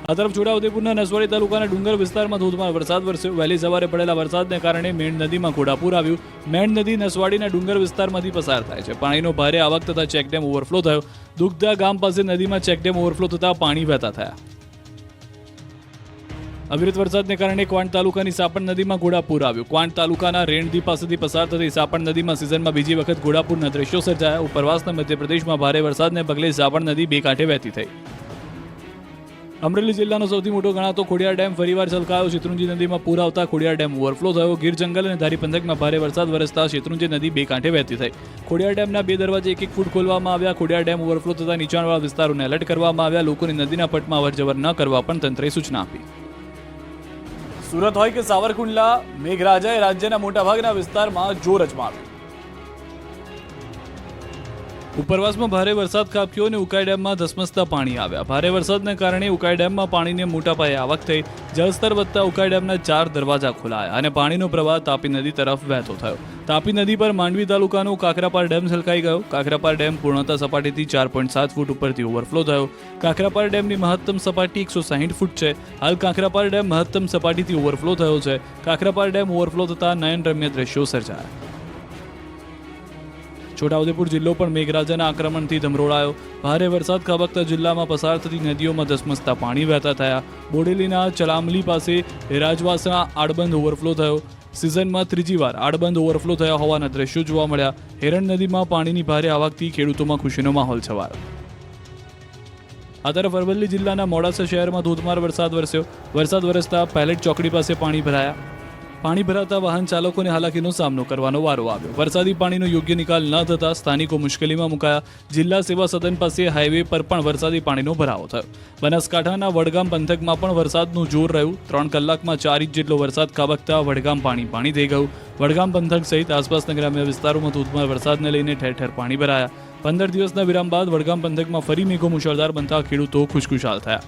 આ તરફ છોટાઉદેપુરના નસવાડી તાલુકાના ડુંગર વિસ્તારમાં ધોધમાર વરસાદ વરસ્યો. વહેલી સવારે પડેલા વરસાદને કારણે મેણ નદીમાં ઘોડાપૂર આવ્યું. મેણ નદી નસવાડીના ડુંગર વિસ્તારમાંથી પસાર થાય છે. પાણીનો ભારે આવક થતાં ચેકડેમ ઓવરફ્લો થયો. દુગધા ગામ પાસે નદીમાં ચેકડેમ ઓવરફ્લો થતાં પાણી વહેતા થયા. અવિરત વરસાદને કારણે ક્વાંટ તાલુકાની સાપણ નદીમાં ઘોડાપૂર આવ્યું. ક્વાંટ તાલુકાના રેણદી પાસેથી પસાર થતી સાપણ નદીમાં સિઝનમાં બીજી વખત ઘોડાપૂરના દ્રશ્યો સર્જાયા. ઉપરવાસના મધ્યપ્રદેશમાં ભારે વરસાદને પગલે સાપણ નદી બે કાંઠે વહેતી થઈ. અમરેલી જિલ્લાનો સૌથી મોટો ગણાતો ખોડિયાર ડેમ ફરીવાર છલકાયો. શેત્રુંજી નદીમાં પૂર આવતા ખોડિયાર ડેમ ઓવરફ્લો થયો. ગીર જંગલ અને ધારી પંથકમાં ભારે વરસાદ વરસતા શેત્રુંજી નદી બે કાંઠે વહેતી થઈ. ખોડિયાર ડેમના બે દરવાજે 1-1 ફૂટ ખોલવામાં આવ્યા. ખોડિયાર ડેમ ઓવરફ્લો થતા નીચાણવાળા વિસ્તારોને એલર્ટ કરવામાં આવ્યા. લોકોને નદીના પટમાં અવરજવર ન કરવા પણ તંત્રએ સૂચના આપી. સુરત હોય કે સાવરકુંડલા, મેઘરાજાએ રાજ્યના મોટાભાગના વિસ્તારમાં જોર અજમાવ્યું. ઉપરવાસમાં ભારે વરસાદ ખાબક્યો અને ઉકાઈ ડેમમાં ધસમસતા પાણી આવ્યા. ભારે વરસાદને કારણે ઉકાઈ ડેમમાં પાણીની મોટા પાયે આવક થઈ. જળસ્તર વધતા ઉકાઈ ડેમના 4 દરવાજા ખોલાયા અને પાણીનો પ્રવાહ તાપી નદી તરફ વહેતો થયો. તાપી નદી પર માંડવી તાલુકાનો કાકરાપાર ડેમ છલકાઈ ગયો. કાકરાપાર ડેમ પૂર્ણતા સપાટીથી 4.7 ફૂટ ઉપરથી ઓવરફ્લો થયો. કાકરાપાર ડેમની મહત્તમ સપાટી 160 ફૂટ છે. હાલ કાકરાપાર ડેમ મહત્તમ સપાટીથી ઓવરફ્લો થયો છે. કાકરાપાર ડેમ ઓવરફ્લો થતા નયનરમ્ય દ્રશ્યો સર્જાયા. છોટાઉદેપુર જિલ્લો પણ મેઘરાજાના આક્રમણથી ધમરોળાયો. ભારે વરસાદ ખાબકતા જિલ્લામાં પસાર થતી નદીઓમાં ધસમસતા પાણી વહેતા થયા. બોડેલીના ચલામલી પાસે રાજવાસના આડબંધ ઓવરફ્લો થયો. સિઝનમાં ત્રીજી વાર આડબંધ ઓવરફ્લો થયા હોવાના દ્રશ્યો જોવા મળ્યા. હેરણ નદીમાં પાણીની ભારે આવકથી ખેડૂતોમાં ખુશીનો માહોલ છવાયો. આ તરફ અરવલ્લી જિલ્લાના મોડાસા શહેરમાં ધોધમાર વરસાદ વરસ્યો. વરસાદ વરસતા પેલેટ ચોકડી પાસે પાણી ભરાયા. પાણી ભરાતા વાહન ચાલકોને હાલાકીનો સામનો કરવાનો વારો આવ્યો. વરસાદી પાણીનો યોગ્ય નિકાલ ન થતા સ્થાનિકો મુશ્કેલીમાં મુકાયા. જિલ્લા સેવા સદન પાસે હાઈવે પર પણ વરસાદી પાણીનો ભરાવો થયો. બનાસકાંઠાના વડગામ પંથકમાં પણ વરસાદનું જોર રહ્યું. 3 કલાકમાં 4 ઇંચ જેટલો વરસાદ ખાબકતા વડગામ પાણી થઈ ગયું. વડગામ પંથક સહિત આસપાસના ગ્રામ્ય વિસ્તારોમાં ધોધમાર વરસાદને લઈને ઠેર ઠેર પાણી ભરાયા. 15 દિવસના વિરામ બાદ વડગામ પંથકમાં ફરી મેઘો મુશળધાર બનતા ખેડૂતો ખુશખુશાલ થયા.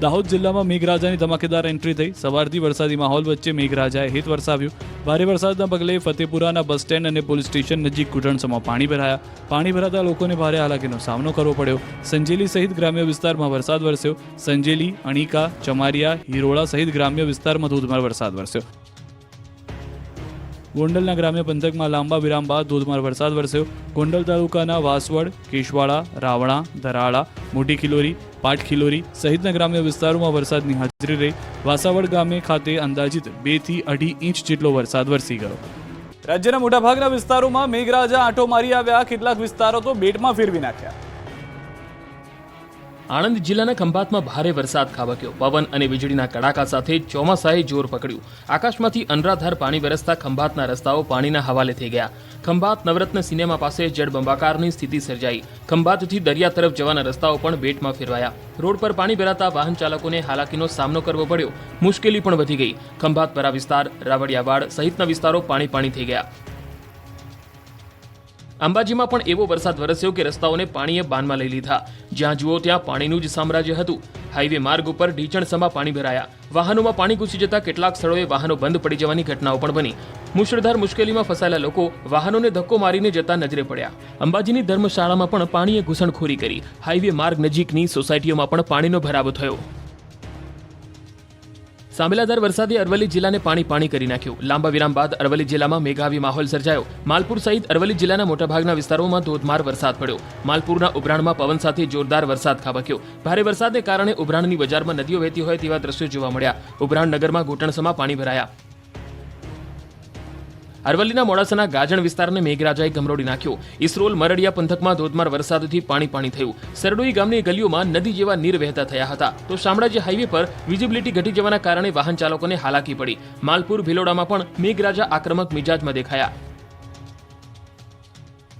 દાહોદ જિલ્લામાં મેઘરાજાની ધમાકેદાર એન્ટ્રી થઈ. સવારથી વરસાદી માહોલ વચ્ચે મેઘરાજાએ હિત વરસાવ્યું. ભારે વરસાદના પગલે ફતેપુરાના બસ સ્ટેન્ડ અને પોલીસ સ્ટેશન નજીક ઘૂંટણસમાં પાણી ભરાયા. પાણી ભરાતા લોકોને ભારે હાલાકીનો સામનો કરવો પડ્યો. સંજેલી સહિત ગ્રામ્ય વિસ્તારમાં વરસાદ વરસ્યો. સંજેલી, અણીકા, ચમારિયા, હિરોળા સહિત ગ્રામ્ય વિસ્તારમાં ધોધમાર વરસાદ વરસ્યો. ગોંડલના ગ્રામ્ય પંથકમાં લાંબા વિરામ બાદ ધોધમાર વરસાદ વરસ્યો. ગોંડલ તાલુકાના વાસવડ, કેશવાડા, રાવણા, ધરાળા, મોટી ખિલોરી, પાટ ખિલોરી સહિતના ગ્રામ્ય વિસ્તારોમાં વરસાદની હાજરી રહી. વાસાવડ ગામે ખાતે અંદાજિત 2 થી 2.5 ઇંચ જેટલો વરસાદ વરસી ગયો. રાજ્યના મોટાભાગના વિસ્તારોમાં મેઘરાજા આંટો મારી આવ્યા. કેટલાક વિસ્તારો તો બેટમાં ફેરવી નાખ્યા. આણંદ જિલ્લાના ખંભાતમાં ભારે વરસાદ ખાબક્યો. પવન અને વીજળીના કડાકા સાથે ચોમાસાએ જોર પકડ્યું. આકાશમાંથી અનરાધાર પાણી વરસતા ખંભાતના રસ્તાઓ પાણીના હવાલે થઈ ગયા. ખંભાત નવરત્ન સિનેમા પાસે જળબંબાકારની સ્થિતિ સર્જાઈ. ખંભાતથી દરિયા તરફ જવાના રસ્તાઓ પણ બેટમાં ફેરવાયા. રોડ પર પાણી ભરાતા વાહન ચાલકોને હાલાકીનો સામનો કરવો પડ્યો. મુશ્કેલી પણ વધી ગઈ. ખંભાતપરા વિસ્તાર, રાવડિયાવાડ સહિતના વિસ્તારો પાણી થઈ ગયા. અંબાજીમાં પણ એવો વરસાદ વરસ્યો કે રસ્તાઓને પાણીએ બાનમાં લઈ લીધા. જ્યાં જુઓ ત્યાં પાણીનું જ સામ્રાજ્ય હતું. હાઈવે માર્ગ ઉપર ઢીચણસમાં પાણી ભરાયા. વાહનોમાં પાણી ઘૂસી જતા કેટલાક સ્થળોએ વાહનો બંધ પડી જવાની ઘટનાઓ પણ બની. મુશળધાર મુશ્કેલીમાં ફસાયેલા લોકો વાહનોને ધક્કો મારીને જતા નજરે પડ્યા. અંબાજીની ધર્મશાળામાં પણ પાણીએ ઘૂસણખોરી કરી. હાઈવે માર્ગ નજીકની સોસાયટીઓમાં પણ પાણીનો ભરાવો થયો. સાંબેલાધાર વરસાદે અરવલ્લી જિલ્લાને પાણી કરી નાખ્યું. લાંબા વિરામ બાદ અરવલ્લી જિલ્લામાં મેઘાવી માહોલ સર્જાયો. માલપુર સહિત અરવલ્લી જિલ્લાના મોટાભાગના વિસ્તારોમાં ધોધમાર વરસાદ પડ્યો. માલપુરના ઉભરાણમાં પવન સાથે જોરદાર વરસાદ ખાબક્યો. ભારે વરસાદને કારણે ઉભરાણની બજારમાં નદીઓ વહેતી હોય તેવા દ્રશ્યો જોવા મળ્યા. ઉભરાણ નગરમાં ઘૂંટણસમાં પાણી ભરાયા. અરવલ્લીના મોડાસાના ગાજણ વિસ્તારને મેઘરાજાએ ગમરોડી નાખ્યો. ઇસરોલ મરડિયા પંથકમાં ધોધમાર વરસાદથી પાણી થયું. સરડોઈ ગામની ગલીઓમાં નદી જેવા નીર વહેતા થયા હતા. તો શામળાજી હાઈવે પર વિઝિબિલિટી ઘટી જવાના કારણે વાહન ચાલકોને હાલાકી પડી. માલપુર ભિલોડામાં પણ મેઘરાજા આક્રમક મિજાજમાં દેખાયા.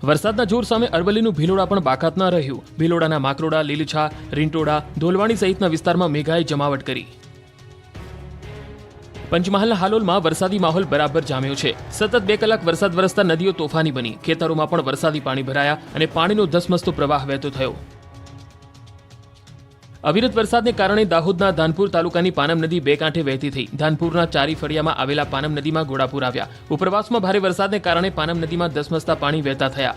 વરસાદના જોર સામે અરવલ્લીનું ભિલોડા પણ બાકાત ન રહ્યું. ભિલોડાના માકરોડા, લીલીછા, રીંટોડા, ધોલવાણી સહિતના વિસ્તારમાં મેઘાએ જમાવટ કરી. પંચમહાલના હાલોલમાં વરસાદી માહોલ બરાબર જામ્યો છે. સતત 2 કલાક વરસાદ વરસતા નદીઓ તોફાની બની. ખેતરોમાં પણ વરસાદી પાણી ભરાયા અને પાણીનો ધસમસતો પ્રવાહ વહેતો થયો. અવિરત વરસાદને કારણે દાહોદના ધાનપુર તાલુકાની પાનમ નદી 2 કાંઠે વહેતી થઈ. ધાનપુરના ચારી ફળિયામાં આવેલા પાનમ નદીમાં ઘોડાપૂર આવ્યા. ઉપરવાસમાં ભારે વરસાદને કારણે પાનમ નદીમાં ધસમસતા પાણી વહેતા થયા.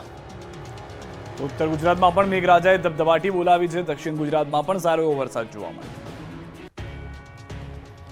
ઉત્તર ગુજરાતમાં પણ મેઘરાજાએ ધબધબાટી બોલાવી છે. દક્ષિણ ગુજરાતમાં પણ સારો એવો વરસાદ જોવા મળ્યો.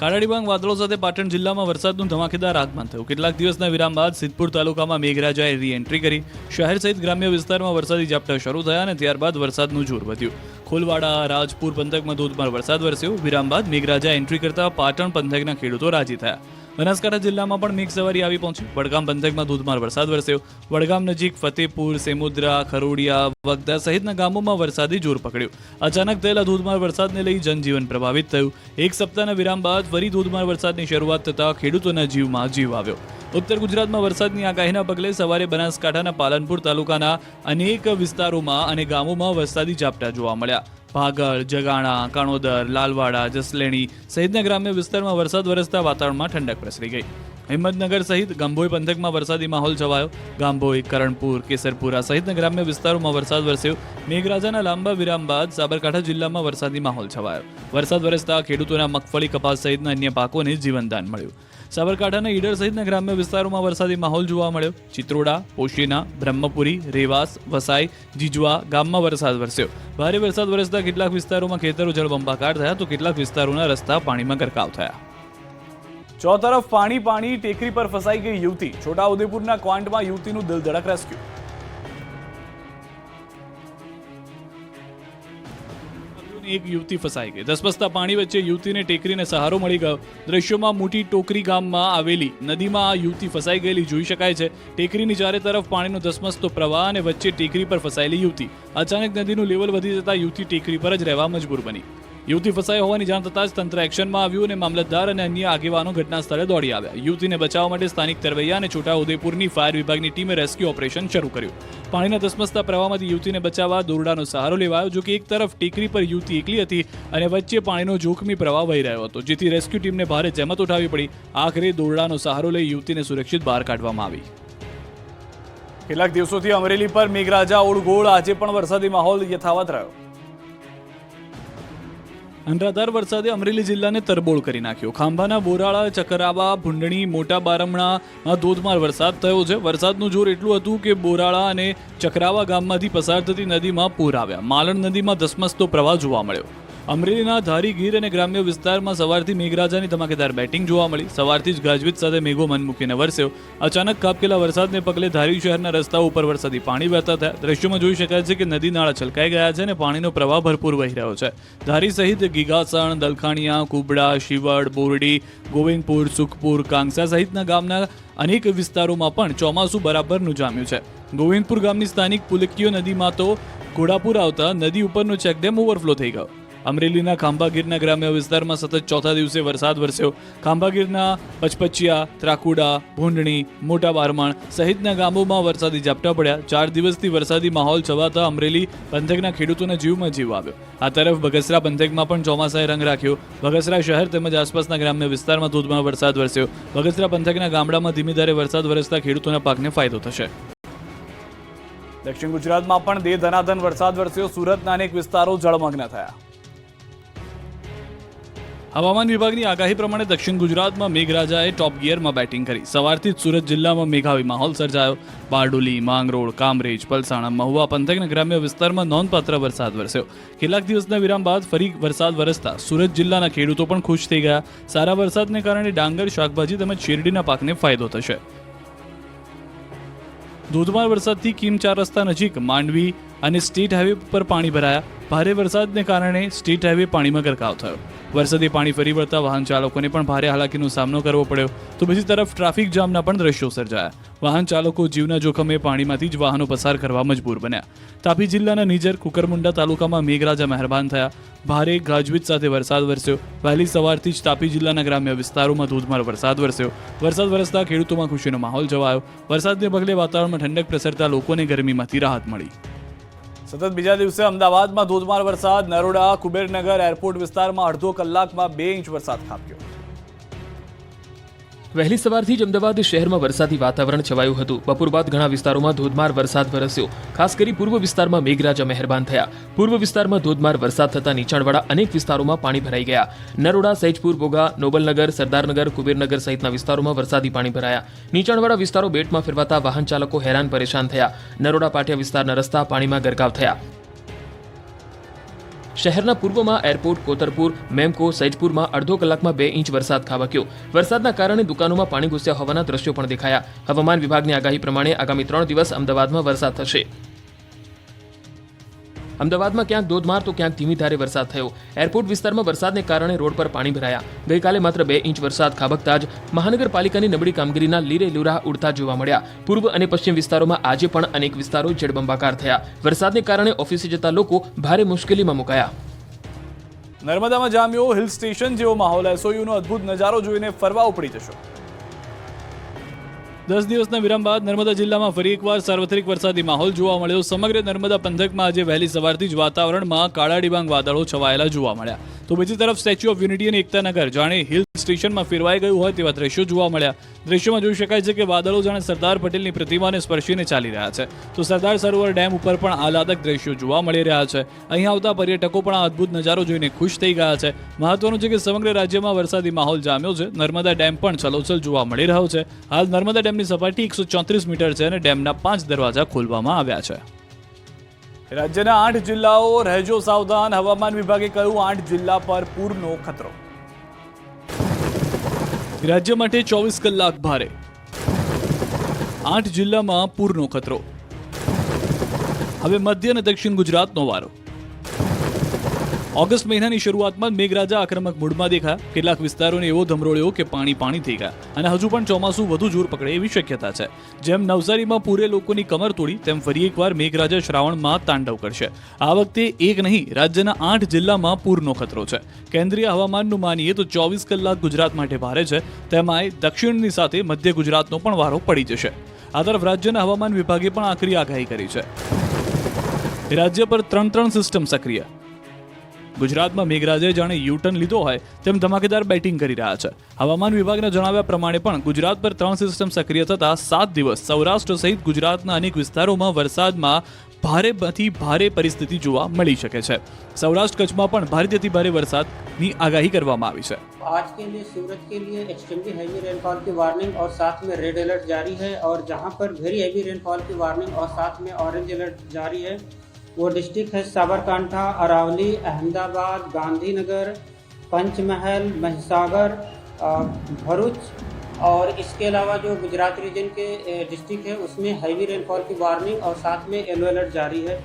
કાળા ડિબાંગ વાદળો સાથે પાટણ જિલ્લામાં વરસાદનું ધમાકેદાર આગમન થયું. કેટલાક દિવસના વિરામ બાદ સિદ્ધપુર તાલુકામાં મેઘરાજાએ રી-એન્ટ્રી કરી. શહેર સહિત ગ્રામ્ય વિસ્તારમાં વરસાદી ઝાપટા શરૂ થયા અને ત્યારબાદ વરસાદનું જોર વધ્યું. ખોલવાડા, રાજપુર પંથકમાં ધોધમાર વરસાદ વરસ્યો. વિરામ બાદ મેઘરાજા એન્ટ્રી કરતા પાટણ પંથકના ખેડૂતો રાજી થયા. બનાસકાંઠા જિલ્લામાં પણ મેઘ સવારી આવી પહોંચી. વડગામ પંથકમાં ધોધમાર વરસાદ વરસ્યો. વડગામ નજીક ફતેપુર, સેમુદ્રા, ખરોડિયા, વગદા સહિતના ગામોમાં વરસાદી જોર પકડ્યું. અચાનક થયેલા ધોધમાર વરસાદને લઈ જનજીવન પ્રભાવિત થયું. એક સપ્તાહના વિરામ બાદ ફરી ધોધમાર વરસાદની શરૂઆત થતાં ખેડૂતોના જીવમાં જીવ આવ્યો. ઉત્તર ગુજરાતમાં વરસાદની આગાહીના પગલે સવારે બનાસકાંઠાના પાલનપુર તાલુકાના અનેક વિસ્તારોમાં અને ગામોમાં વરસાદી ઝાપટા જોવા મળ્યા. ભાગળ, જગાણા, કાણોદર, લાલવાડા, જસલેણી સહિતના ગ્રામ્ય વિસ્તારમાં વરસાદ વરસતા વાતાવરણમાં ઠંડક પ્રસરી ગઈ. હિંમતનગર સહિત ગાંભોઈ પંથકમાં વરસાદી માહોલ છવાયો. ગાંભોઈ, કરણપુર, કેસરપુરા સહિતના ગ્રામ્ય વિસ્તારોમાં વરસાદ વરસ્યો. મેઘરાજાના લાંબા વિરામ બાદ સાબરકાંઠા જિલ્લામાં વરસાદી માહોલ છવાયો. વરસાદ વરસતા ખેડૂતોના મગફળી, કપાસ સહિતના અન્ય પાકોને જીવનદાન મળ્યું. સાબરકાંઠાના ઈડર સહિતના ગ્રામ્ય વિસ્તારોમાં વરસાદી માહોલ જોવા મળ્યો. ચિત્રોડા, પોશીના, બ્રહ્મપુરી, રેવાસ, વસાઈ, જીજવા ગામમાં વરસાદ વરસ્યો. ભારે વરસાદ વરસતા કેટલાક વિસ્તારોમાં ખેતરો જળબંબાકાર થયા તો કેટલાક વિસ્તારોના રસ્તા પાણીમાં ગરકાવ થયા. ચોતરફ પાણી, ટેકરી પર ફસાઈ ગઈ યુવતી. છોટાઉદેપુરના ક્વાંટમાં યુવતીનું દિલધડક રેસ્ક્યુ. એક યુવતી ફસાઈ ગઈ. ધસમસતા પાણી વચ્ચે યુવતીને ટેકરીને સહારો મળી ગયો. દ્રશ્યોમાં મોટી ટોકરી ગામમાં આવેલી નદીમાં આ યુવતી ફસાઈ ગયેલી જોઈ શકાય છે. ટેકરીની ચારે તરફ પાણીનો ધસમસતો પ્રવાહ અને વચ્ચે ટેકરી પર ફસાયેલી યુવતી. અચાનક નદીનું લેવલ વધી જતા યુવતી ટેકરી પર જ રહેવા મજબૂર બની. યુવતી ફસાઈ હોવાની જાણ થતાં જ તંત્ર એક્શનમાં આવ્યું અને મામલતદાર અને અન્ય આગેવાનો ઘટના સ્થળે દોડી આવ્યા. યુવતીને બચાવવા માટે સ્થાનિક તરવૈયા અને છોટાઉદેપુરની ફાયર વિભાગની ટીમે રેસ્ક્યુ ઓપરેશન શરૂ કર્યું. પાણીના ધસમસતા પ્રવાહમાંથી યુવતીને બચાવવા દોરડાનો સહારો લેવાયો. જો કે એક તરફ ટેકરી પર યુવતી એકલી હતી અને વચ્ચે પાણીનો જોખમી પ્રવાહ વહી રહ્યો હતો, જેથી રેસ્ક્યુ ટીમને ભારે જહેમત ઉઠાવવી પડી. આખરે દોરડાનો સહારો લઈ યુવતીને સુરક્ષિત બહાર કાઢવામાં આવી. કેટલાક દિવસોથી અમરેલી પર મેઘરાજા ઓળગોળ. આજે પણ વરસાદી માહોલ યથાવત રહ્યો. અનરાધાર વરસાદે અમરેલી જિલ્લાને તરબોળ કરી નાખ્યો. ખાંભાના બોરાળા, ચકરાવા, ભૂંડણી, મોટા બારમણામાં ધોધમાર વરસાદ થયો છે. વરસાદનું જોર એટલું હતું કે બોરાળા અને ચકરાવા ગામમાંથી પસાર થતી નદીમાં પૂર આવ્યા. માલણ નદીમાં ધસમસતો પ્રવાહ જોવા મળ્યો. અમરેલીના ધારી, ગીર અને ગ્રામ્ય વિસ્તારમાં સવારથી મેઘરાજાની ધમાકેદાર બેટિંગ જોવા મળી. સવારથી જ ગાજવીજ સાથે મેઘો મન મૂકીને વરસ્યો. અચાનક ખાબકેલા વરસાદને પગલે ધારી શહેરના રસ્તાઓ ઉપર વરસાદી પાણી વહેતા થયા. દ્રશ્યોમાં જોઈ શકાય છે કે નદી નાળા છલકાઈ ગયા છે અને પાણીનો પ્રવાહ ભરપૂર વહી રહ્યો છે. ધારી સહિત ગીગાસણ, દલખાણીયા, કુબડા, શિવડ, બોરડી, ગોવિંદપુર, સુખપુર, કાંગસા સહિતના ગામના અનેક વિસ્તારોમાં પણ ચોમાસું બરાબરનું જામ્યું છે. ગોવિંદપુર ગામની સ્થાનિક પુલકીઓ નદીમાં તો ઘોડાપુર આવતા નદી ઉપરનો ચેકડેમ ઓવરફ્લો થઈ ગયો. અમરેલીના ખાંભાગીરના ગ્રામ્ય વિસ્તારમાં સતત ચોથા દિવસે વરસાદ વરસ્યો. ખાંભાગીરના પચપચિયા, ત્રાકુડા, ભૂંડણી, મોટા બારમણ સહિતના ગામોમાં વરસાદી ઝાપટા પડ્યા. 4 દિવસથી વરસાદી માહોલ છવાતા અમરેલી પંથકના ખેડૂતોના જીવમાં જીવ આવ્યો. આ તરફ બગસરા પંથકમાં પણ ચોમાસાએ રંગ રાખ્યો. બગસરા શહેર તેમજ આસપાસના ગ્રામ્ય વિસ્તારમાં ધોધમાર વરસાદ વરસ્યો. બગસરા પંથકના ગામડામાં ધીમી ધારે વરસાદ વરસતા ખેડૂતોના પાકને ફાયદો થશે. દક્ષિણ ગુજરાતમાં પણ દે ધનાધન વરસાદ વરસ્યો. સુરતના અનેક વિસ્તારો જળમગ્ન થયા. હવામાન વિભાગની આગાહી પ્રમાણે દક્ષિણ ગુજરાતમાં મેઘરાજાએ ટોપ ગિયરમાં બેટિંગ કરી. સવારથી જ સુરત જિલ્લામાં મેઘાવી માહોલ સર્જાયો. બારડોલી, માંગરોળ, કામરેજ, પલસાણા, મહુવા પંથકના ગ્રામ્ય વિસ્તારમાં નોંધપાત્ર વરસાદ વરસ્યો. કેટલાક દિવસના વિરામ બાદ ફરી વરસાદ વરસતા સુરત જિલ્લાના ખેડૂતો પણ ખુશ થઈ ગયા. સારા વરસાદને કારણે ડાંગર, શાકભાજી તેમજ શેરડીના પાકને ફાયદો થશે. ધોધમાર વરસાદથી કીમ 4 રસ્તા નજીક માંડવી અને સ્ટેટ હાઈવે પર પાણી ભરાયા. ભારે વરસાદને કારણે સ્ટેટ હાઈવે પાણીમાં ગરકાવ થયો. વરસાદી પાણી ફરી વળતા વાહન ચાલકોને પણ ભારે હાલાકીનો સામનો કરવો પડ્યો. તો બીજી તરફ ટ્રાફિક જામના પણ દ્રશ્યો સર્જાયા. વાહન ચાલકો જીવના જોખમે પાણીમાંથી જ વાહનો પસાર કરવા મજબૂર બન્યા. તાપી જિલ્લાના નિઝર, કુકરમુંડા તાલુકામાં મેઘરાજા મહેરબાન થયા. ભારે ગાજવીજ સાથે વરસાદ વરસ્યો. વહેલી સવારથી જ તાપી જિલ્લાના ગ્રામ્ય વિસ્તારોમાં ધોધમાર વરસાદ વરસ્યો. વરસાદ વરસતા ખેડૂતોમાં ખુશીનો માહોલ છવાયો. વરસાદને પગલે વાતાવરણમાં ઠંડક પ્રસરતા લોકોને ગરમીમાંથી રાહત મળી. સતત બીજા દિવસે અમદાવાદમાં ધોધમાર વરસાદ. નરોડા, કુબેરનગર એરપોર્ટ વિસ્તારમાં અડધો કલાકમાં 2 ઇંચ વરસાદ ખાબક્યો. વહેલી સવારથી જ અમદાવાદ શહેરમાં વરસાદી વાતાવરણ છવાયું હતું. બપોર બાદ ઘણા વિસ્તારોમાં ધોધમાર વરસાદ વરસ્યો. ખાસ કરી પૂર્વ વિસ્તારમાં મેઘરાજા મહેરબાન થયા. પૂર્વ વિસ્તારમાં ધોધમાર વરસાદ થતા નીચાણવાળા અનેક વિસ્તારોમાં પાણી ભરાઈ ગયા. નરોડા, સૈજપુર, બોગા, નોબલનગર, સરદારનગર, કુબેરનગર સહિતના વિસ્તારોમાં વરસાદી પાણી ભરાયા. નીચાણવાળા વિસ્તારો બેટમાં ફેરવાતા વાહન ચાલકો હેરાન પરેશાન થયા. નરોડા પાટિયા વિસ્તારના રસ્તા પાણીમાં ગરકાવ થયા. શહેરના પૂર્વમાં એરપોર્ટ, કોતરપુર, મેમકો, સૈજપુરમાં અડધો કલાકમાં 2 ઇંચ વરસાદ ખાબક્યો. વરસાદના કારણે દુકાનોમાં પાણી ઘૂસ્યા હોવાના દ્રશ્યો પણ દેખાયા. હવામાન વિભાગની આગાહી પ્રમાણે આગામી 3 દિવસ અમદાવાદમાં વરસાદ થશે. અમદાવાદમાં ક્યાંક ધોધમાર તો ક્યાંક ધીમી ધારે વરસાદ થયો. એરપોર્ટ વિસ્તારમાં વરસાદને કારણે રોડ પર પાણી ભરાયા. ગઈકાલે માત્ર 2 ઇંચ વરસાદ ખાબકતા જ મહાનગરપાલિકાની નબળી કામગીરીના લીરે લૂરા ઉડતા જોવા મળ્યા. પૂર્વ અને પશ્ચિમ વિસ્તારોમાં આજે પણ અનેક વિસ્તારો જળબંબાકાર થયા. વરસાદને કારણે ઓફિસે જતા લોકો ભારે મુશ્કેલીમાં મુકાયા. નર્મદામાં જામ્યો હિલ સ્ટેશન જેવો માહોલ. એસઓયુનો અદ્ભુત નજારો જોઈને ફરવા ઉપડી જશો. 10 દિવસના વિરામ બાદ નર્મદા જિલ્લામાં ફરી એકવાર સાર્વત્રિક વરસાદી માહોલ જોવા મળ્યો. સમગ્ર નર્મદા પંથકમાં આજે વહેલી સવારથી જ વાતાવરણમાં કાળા ડિબાંગ વાદળો છવાયેલા જોવા મળ્યા. તો બીજી તરફ સ્ટેચ્યુ ઓફ યુનિટી અને એકતાનગર જાણે હિલ સ્ટેશનમાં ફેરવાઈ ગયું હોય તેવા દ્રશ્યો જોવા મળ્યા. દ્રશ્યોમાં જોઈ શકાય છે કે વાદળો જાણે સરદાર પટેલની પ્રતિમાને સ્પર્શીને ચાલી રહ્યા છે. તો સરદાર સરોવર ડેમ ઉપર પણ આહલાદક દ્રશ્યો જોવા મળી રહ્યા છે. અહીં આવતા પર્યટકો પણ આ અદ્ભુત નજારો જોઈને ખુશ થઈ ગયા છે. મહત્વનું છે કે સમગ્ર રાજ્યમાં વરસાદી માહોલ જામ્યો છે. નર્મદા ડેમ પણ છલોછલ જોવા મળી રહ્યો છે. હાલ નર્મદા ડેમની સપાટી 134 મીટર છે અને ડેમના 5 દરવાજા ખોલવામાં આવ્યા છે. રાજ્યના 8 જિલ્લાઓ રહેજો સાવધાન. હવામાન વિભાગે કહ્યું 8 જિલ્લા પર પૂરનો ખતરો. રાજ્ય માટે 24 કલાક ભારે. 8 જિલ્લામાં પૂરનો ખતરો. હવે મધ્ય અને દક્ષિણ ગુજરાતનો વારો. ઓગસ્ટ મહિનાની શરૂઆતમાં મેઘરાજા આક્રમક મૂડમાં દેખાયા. કેટલાક વિસ્તારોને એવો ધમરોળ્યો કે પાણી થઈ ગયા અને હજુ પણ ચોમાસું વધુ જોર પકડે એવી શક્યતા છે. જેમ નવસારીમાં પૂરે લોકોની કમર તોડી તેમ ફરી એકવાર મેઘરાજા શ્રાવણમાં તાંડવ કરશે. આ વખતે એક નહીં, રાજ્યના 8 જિલ્લામાં પૂરનો ખતરો છે. કેન્દ્રીય હવામાનનું માનીએ તો 24 કલાક ગુજરાત માટે ભારે છે. તેમાંય દક્ષિણની સાથે મધ્ય ગુજરાતનો પણ વારો પડી જશે. આ તરફ રાજ્યના હવામાન વિભાગે પણ આકરી આગાહી કરી છે. રાજ્ય પર 3 સિસ્ટમ સક્રિય. ગુજરાતમાં મેઘરાજાએ જાણે યુટર્ન લીધો હોય તેમ ધમાકેદાર બેટિંગ કરી રહ્યા છે. હવામાન વિભાગના જણાવ્યા પ્રમાણે પણ ગુજરાત પર 3 સિસ્ટમ સક્રિય થતા 7 દિવસ સૌરાષ્ટ્ર સહિત ગુજરાતના અનેક વિસ્તારોમાં વરસાદમાં ભારેથી ભારે પરિસ્થિતિ જોવા મળી શકે છે. સૌરાષ્ટ્ર કચ્છમાં પણ ભારેથી ભારે વરસાદની આગાહી કરવામાં આવી છે. आज के लिए सूरत के लिए एक्सट्रीमली हैवी रेनफॉल की वार्निंग और साथ में रेड अलर्ट जारी है और जहां पर वेरी हैवी रेनफॉल की वार्निंग और साथ में ऑरेंज अलर्ट जारी है वो डिस्ट्रिक्ट है साबरकांठा, अरावली, अहमदाबाद, गांधीनगर, पंचमहल, महिसागर, भरूच और इसके अलावा जो गुजरात रीजन के डिस्ट्रिक्ट है उसमें हैवी रेनफॉल की वार्निंग और साथ में येलो अलर्ट जारी है.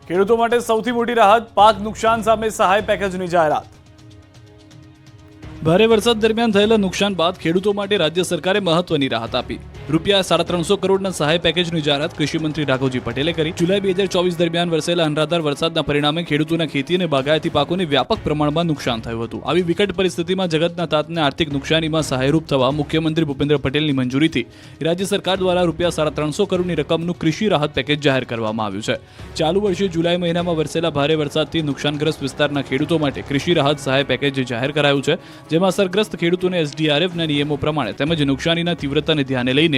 ખેડૂતો માટે સૌથી મોટી રાહત, પાક નુકસાન સામે સહાય પેકેજની જાહેરાત. ભારે વરસાદ દરમિયાન થયેલા નુકસાન બાદ ખેડૂતો માટે રાજ્ય સરકારે મહત્વની રાહત આપી. રૂપિયા 350 કરોડના સહાય પેકેજની જાહેરાત કૃષિમંત્રી રાઘવજી પટેલે કરી. જુલાઈ 2024 દરમિયાન વરસેલા અનરાધાર વરસાદના પરિણામે ખેડૂતોના ખેતી અને બાગાયતી પાકોને વ્યાપક પ્રમાણમાં નુકસાન થયું હતું. આવી વિકટ પરિસ્થિતિમાં જગતના તાતને આર્થિક નુકસાનીમાં સહાયરૂપ થવા મુખ્યમંત્રી ભૂપેન્દ્ર પટેલની મંજૂરીથી રાજ્ય સરકાર દ્વારા રૂપિયા 350 કરોડની રકમનું કૃષિ રાહત પેકેજ જાહેર કરવામાં આવ્યું છે. ચાલુ વર્ષે જુલાઈ મહિનામાં વરસેલા ભારે વરસાદથી નુકસાનગ્રસ્ત વિસ્તારના ખેડૂતો માટે કૃષિ રાહત સહાય પેકેજ જાહેર કરાયું છે. જેમાં અસરગ્રસ્ત ખેડૂતોને SDRFના નિયમો પ્રમાણે તેમજ નુકસાનીના તીવ્રતાને ધ્યાને લઈને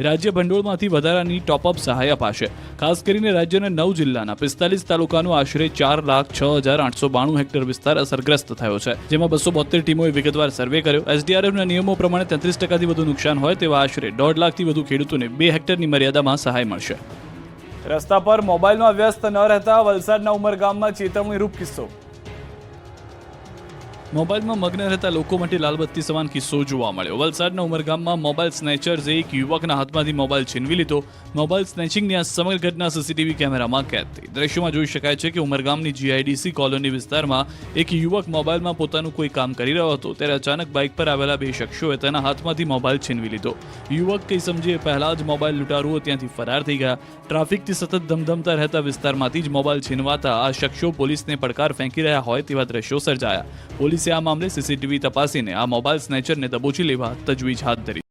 રાજ્ય ભંડોળમાંથી વધારાની ટોપઅપ સહાય અપાશે. ખાસ કરીને રાજ્યના 9 જિલ્લાના 45 તાલુકાનો આશરે 4,06,892 હેક્ટર વિસ્તાર અસરગ્રસ્ત થયો છે. જેમાં 272 ટીમોએ વિગતવાર સર્વે કર્યો. SDRFના નિયમો પ્રમાણે 33%થી વધુ નુકસાન હોય તેવા આશરે 1.5 લાખથી વધુ ખેડૂતોને 2 હેક્ટરની મર્યાદામાં સહાય મળશે. રસ્તા પર મોબાઈલમાં વ્યસ્ત ન રહેતા વલસાડના ઉમરગામમાં ચેતવણીરૂપ કિસ્સો. મોબાઈલમાં મગ્ન રહેતા લોકો માટે લાલબત્તી સમાન કિસ્સો જોવા મળ્યો. વલસાડના ઉમરગામમાં મોબાઈલ સ્નેચર્સે એક યુવકના હાથમાંથી મોબાઈલ છીનવી લીધો. મોબાઈલ સ્નેચિંગની આ સમગ્ર ઘટના CCTV કેમેરામાં કેદ થઈ. દ્રશ્યોમાં જોઈ શકાય છે કે ઉમરગામની GIDC કોલોની વિસ્તારમાં એક યુવક મોબાઈલમાં પોતાનું કોઈ કામ કરી રહ્યો હતો ત્યારે અચાનક બાઇક પર આવેલા 2 શખ્સોએ તેના હાથમાંથી મોબાઈલ છીનવી લીધો. યુવક કંઈ સમજે પહેલા જ મોબાઈલ લૂંટારુઓ ત્યાંથી ફરાર થઈ ગયા. ટ્રાફિકથી સતત ધમધમતા રહેતા વિસ્તારમાંથી જ મોબાઈલ છીનવાતા આ શખ્સો પોલીસને પડકાર ફેંકી રહ્યા હોય તેવા દ્રશ્યો સર્જાયા. પોલીસે આ મામલે CCTV તપાસીને આ મોબાઈલ સ્નેચરને દબોચી લેવા તજવીજ હાથ ધરી.